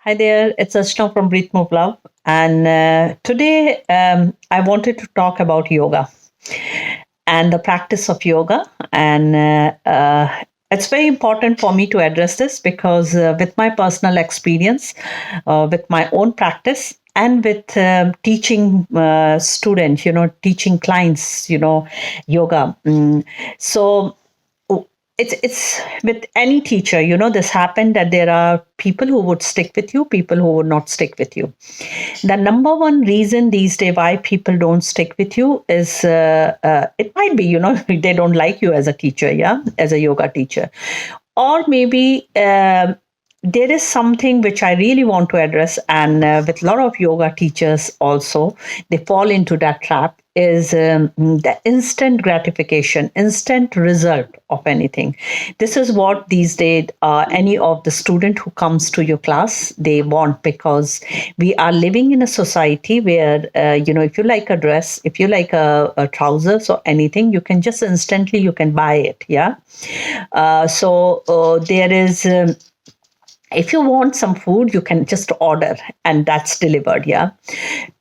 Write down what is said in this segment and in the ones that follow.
Hi there, it's Ashna from Breathe Move Love. And today I wanted to talk about yoga and the practice of yoga. And it's very important for me to address this because, with my personal experience, with my own practice, and with teaching students, teaching clients, yoga. So it's with any teacher, this happened that there are people who would stick with you, people who would not stick with you. The number one reason these days why people don't stick with you is it might be, they don't like you as a teacher, yeah, as a yoga teacher. Or maybe there is something which I really want to address, and with a lot of yoga teachers also, they fall into that trap. Is the instant gratification, instant result of anything. This is what these days any of the student who comes to your class they want, because we are living in a society where if you like a dress, if you like a trousers or anything, you can just instantly you can buy it. Yeah, so there is. If you want some food, you can just order and that's delivered. Yeah,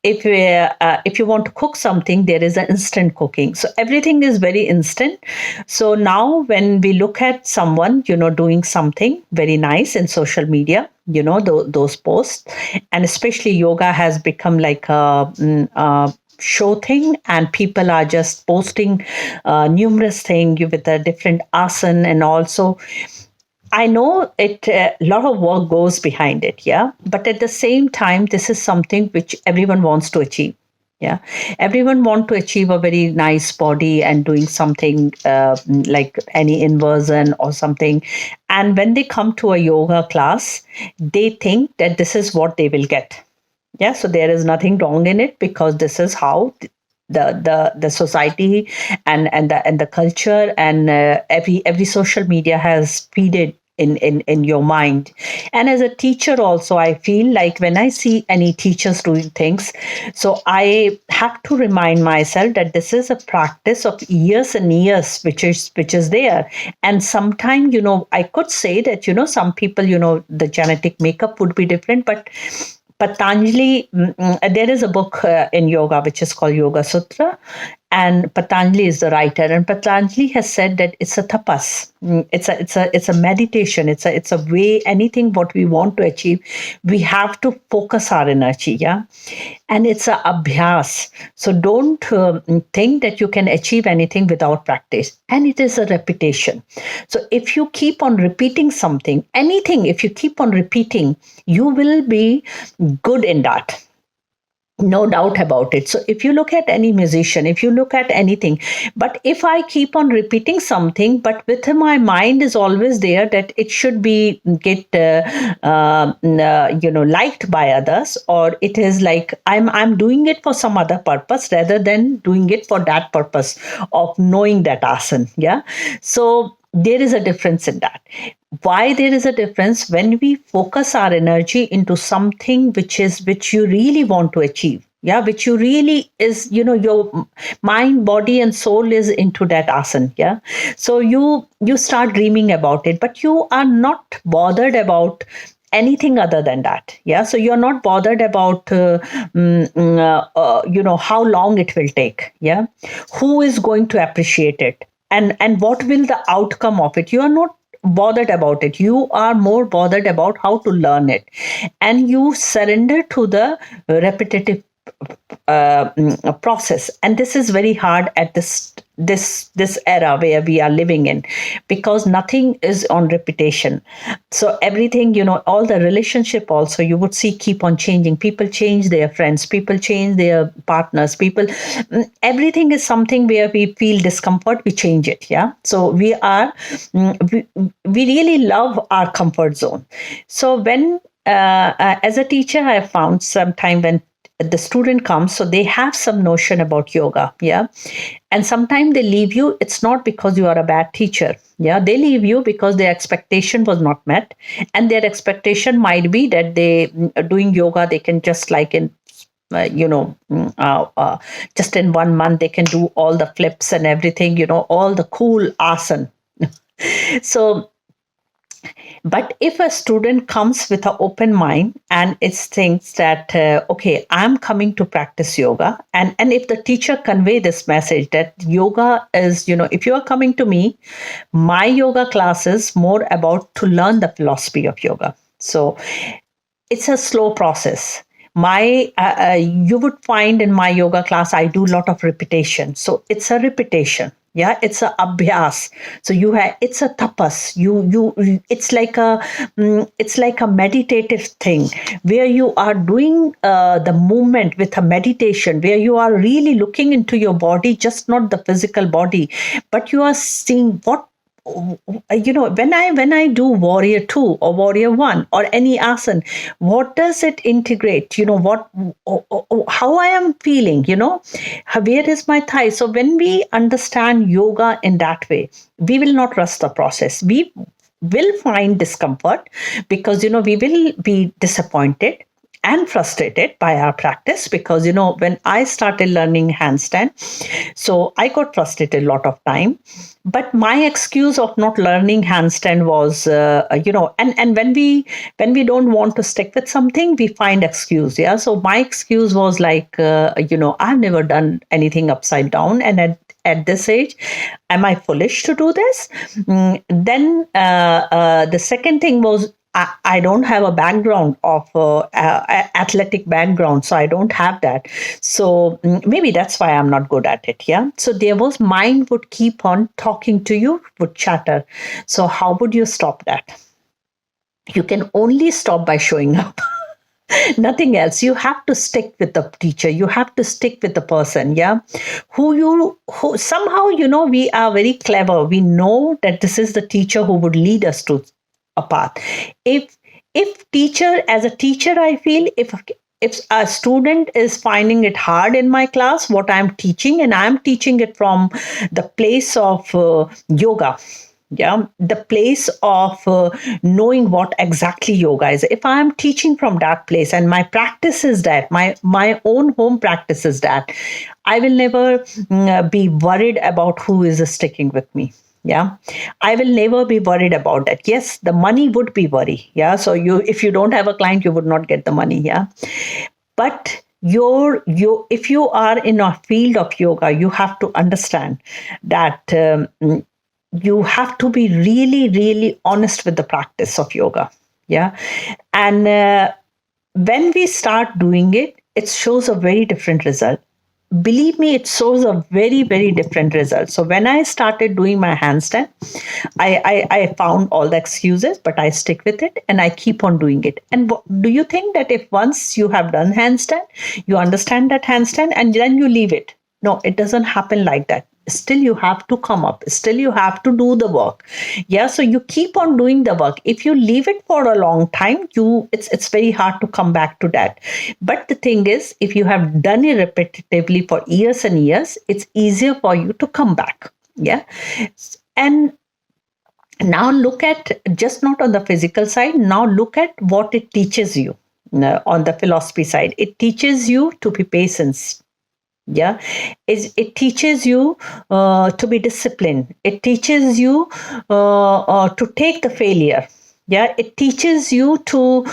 if you want to cook something, there is an instant cooking, so everything is very instant. So now when we look at someone doing something very nice in social media, those posts, and especially yoga has become like a show thing, and people are just posting numerous things with a different asana. And also I know it. A lot of work goes behind it, yeah. But at the same time, this is something which everyone wants to achieve. Yeah, everyone want to achieve a very nice body and doing something like any inversion or something. And when they come to a yoga class, they think that this is what they will get. Yeah, so there is nothing wrong in it, because this is how the society and the culture and every social media has feed it in your mind. And as a teacher also, I feel like when I see any teachers doing things, so I have to remind myself that this is a practice of years and years which is there. And sometimes, I could say that, some people, the genetic makeup would be different, but Patanjali, there is a book in yoga which is called Yoga Sutra, and Patanjali is the writer. And Patanjali has said that it's a tapas, it's a meditation, it's a way. Anything what we want to achieve, we have to focus our energy, yeah, and it's a abhyas. So don't think that you can achieve anything without practice, and it is a repetition. So if you keep on repeating something, anything, if you keep on repeating, you will be good in that, no doubt about it. So if you look at any musician, if you look at anything, but if I keep on repeating something, but within my mind is always there that it should be get liked by others, or it is like I'm doing it for some other purpose rather than doing it for that purpose of knowing that asana. Yeah, so there is a difference in that. Why there is a difference? When we focus our energy into something which you really want to achieve, yeah, which you really is, your mind, body and soul is into that asana. Yeah, so you start dreaming about it, but you are not bothered about anything other than that. Yeah, so you're not bothered about how long it will take. Yeah, who is going to appreciate it, and what will the outcome of it. You are not bothered about it. You are more bothered about how to learn it, and you surrender to the repetitive process. And this is very hard at this era where we are living in, because nothing is on repetition. So everything, all the relationship also, you would see, keep on changing. People change their friends, people change their partners, people, everything is something where we feel discomfort, we change it. Yeah, so we really love our comfort zone. So when as a teacher, I have found sometime when the student comes, so they have some notion about yoga. Yeah, and sometimes they leave you, it's not because you are a bad teacher. Yeah, they leave you because their expectation was not met, and their expectation might be that they doing yoga, they can just like in just in 1 month they can do all the flips and everything, all the cool asana. So But if a student comes with an open mind and it thinks that, okay, I'm coming to practice yoga, and if the teacher convey this message that yoga is, if you are coming to me, my yoga class is more about to learn the philosophy of yoga. So it's a slow process. My You would find in my yoga class I do a lot of repetition, so it's a repetition. Yeah, it's a abhyas. So it's a tapas. It's like a meditative thing where you are doing the movement with a meditation, where you are really looking into your body, just not the physical body, but you are seeing what, when I do warrior 2 or warrior 1 or any asana, what does it integrate, what, how I am feeling, where is my thigh. So when we understand yoga in that way, we will not rush the process. We will find discomfort because we will be disappointed and frustrated by our practice, because when I started learning handstand, so I got frustrated a lot of time. But my excuse of not learning handstand was, and when we don't want to stick with something, we find excuse. Yeah, so my excuse was like, I've never done anything upside down, and at this age, am I foolish to do this? Then the second thing was, I don't have a background of athletic background, so I don't have that. So maybe that's why I'm not good at it. Yeah. So there was mind would keep on talking to you, would chatter. So how would you stop that? You can only stop by showing up. Nothing else. You have to stick with the teacher. You have to stick with the person. Yeah. Who somehow, we are very clever. We know that this is the teacher who would lead us to a path. If teacher, as a teacher, I feel if a student is finding it hard in my class, what I'm teaching, and I'm teaching it from the place of yoga, yeah, the place of knowing what exactly yoga is. If I'm teaching from that place and my practice is that, my own home practice is that, I will never be worried about who is sticking with me. Yeah, I will never be worried about that. Yes, the money would be worry. Yeah, so if you don't have a client, you would not get the money. Yeah, but if you are in a field of yoga, you have to understand that you have to be really, really honest with the practice of yoga. Yeah, and when we start doing it, it shows a very different result. Believe me, it shows a very, very different result. So when I started doing my handstand, I found all the excuses, but I stick with it and I keep on doing it. And do you think that if once you have done handstand, you understand that handstand and then you leave it? No, it doesn't happen like that. Still you have to come up, still you have to do the work. Yeah, so you keep on doing the work. If you leave it for a long time, it's very hard to come back to that. But the thing is, if you have done it repetitively for years and years, it's easier for you to come back. Yeah, and now look at, just not on the physical side, now look at what it teaches you. On the philosophy side, it teaches you to be patient. Yeah, it teaches you to be disciplined. It teaches you to take the failure. Yeah, it teaches you to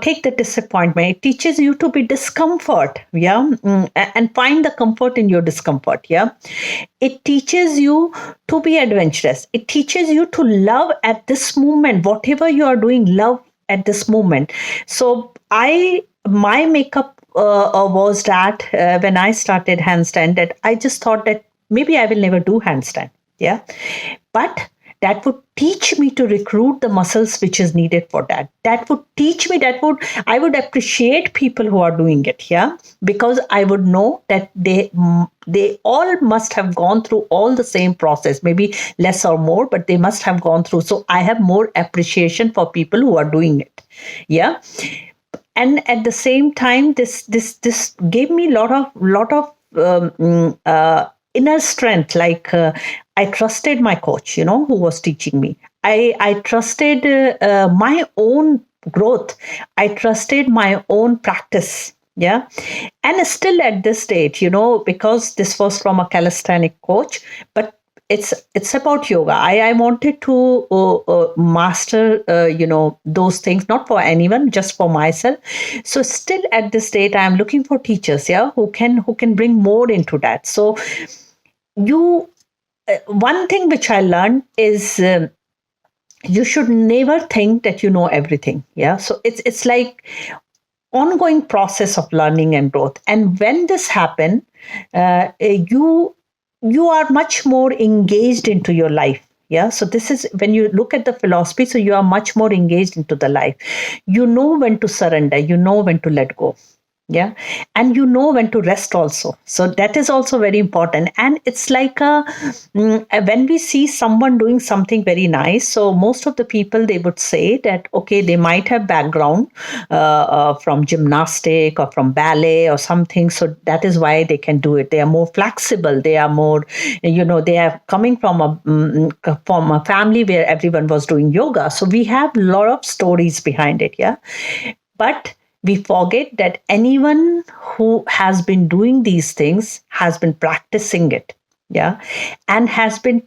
take the disappointment. It teaches you to be discomfort. Yeah, and find the comfort in your discomfort. Yeah, it teaches you to be adventurous. It teaches you to love at this moment, whatever you are doing, love at this moment. So my makeup was that when I started handstand, that I just thought that maybe I will never do handstand. Yeah. But that would teach me to recruit the muscles which is needed for that. That would teach me, I would appreciate people who are doing it. Yeah. Because I would know that they all must have gone through all the same process, maybe less or more, but they must have gone through. So I have more appreciation for people who are doing it. Yeah. And at the same time, this gave me lot of inner strength. Like I trusted my coach, who was teaching me. I trusted my own growth. I trusted my own practice. Yeah, and still at this stage, because this was from a calisthenic coach, but it's about yoga. I wanted to master those things, not for anyone, just for myself. So still at this date, I am looking for teachers, yeah, who can bring more into that. So you one thing which I learned is you should never think that you know everything. Yeah, so it's like ongoing process of learning and growth. And when this happen, you are much more engaged into your life. Yeah, so this is when you look at the philosophy, so you are much more engaged into the life. You know when to surrender, you know when to let go. Yeah, and you know when to rest also, so that is also very important. And it's like when we see someone doing something very nice, so most of the people, they would say that okay, they might have background from gymnastic or from ballet or something, so that is why they can do it. They are more flexible, they are more, they are coming from a family where everyone was doing yoga, so we have a lot of stories behind it. Yeah, but we forget that anyone who has been doing these things has been practicing it. Yeah, and has been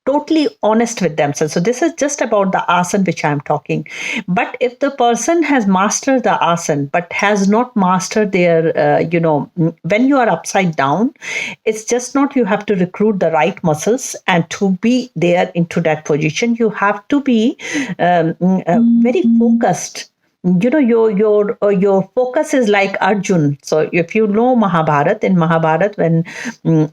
totally honest with themselves. So this is just about the asana which I'm talking. But if the person has mastered the asana but has not mastered their when you are upside down, it's just not you have to recruit the right muscles and to be there into that position. You have to be very focused. Your focus is like Arjun. So if you know Mahabharat, in Mahabharat, when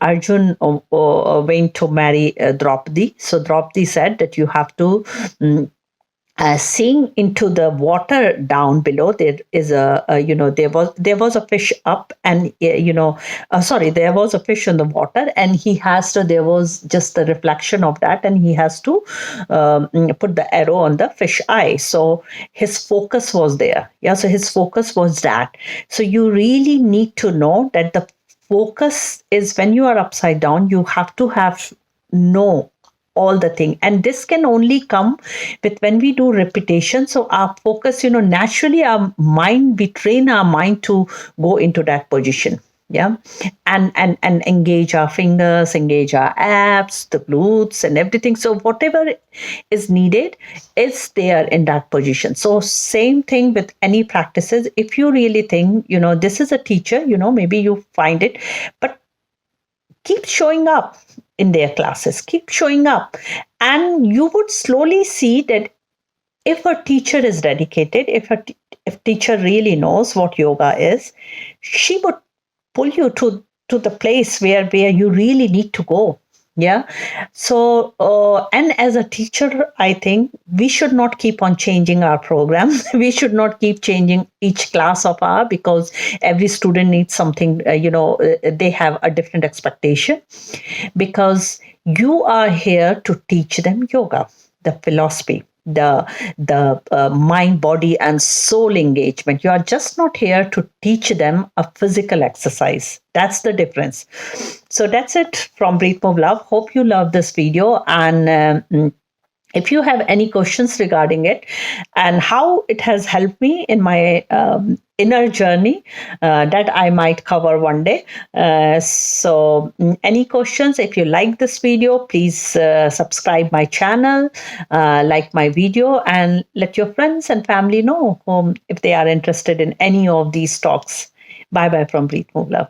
Arjun went to marry Draupadi, so Draupadi said that you have to seeing into the water down below. There is there was a fish up, and sorry, there was a fish in the water, and he has to, there was just the reflection of that, and he has to put the arrow on the fish eye. So his focus was there. Yeah, so his focus was that. So you really need to know that the focus is when you are upside down, you have to have know all the thing, and this can only come with when we do repetition. So our focus, naturally our mind, we train our mind to go into that position. Yeah, and engage our fingers, engage our abs, the glutes and everything. So whatever is needed is there in that position. So same thing with any practices. If you really think, this is a teacher, maybe you find it, but keep showing up in their classes, keep showing up, and you would slowly see that if a teacher is dedicated, if teacher really knows what yoga is, she would pull you to the place where you really need to go. Yeah, so and as a teacher, I think we should not keep on changing our program. We should not keep changing each class of our, because every student needs something. They have a different expectation, because you are here to teach them yoga, the philosophy, the mind, body, and soul engagement. You are just not here to teach them a physical exercise. That's the difference. So that's it from Breathe Move Love. Hope you love this video, and if you have any questions regarding it and how it has helped me in my inner journey, that I might cover one day. Any questions? If you like this video, please subscribe my channel, like my video, and let your friends and family know if they are interested in any of these talks. Bye bye from Breathe Move Love.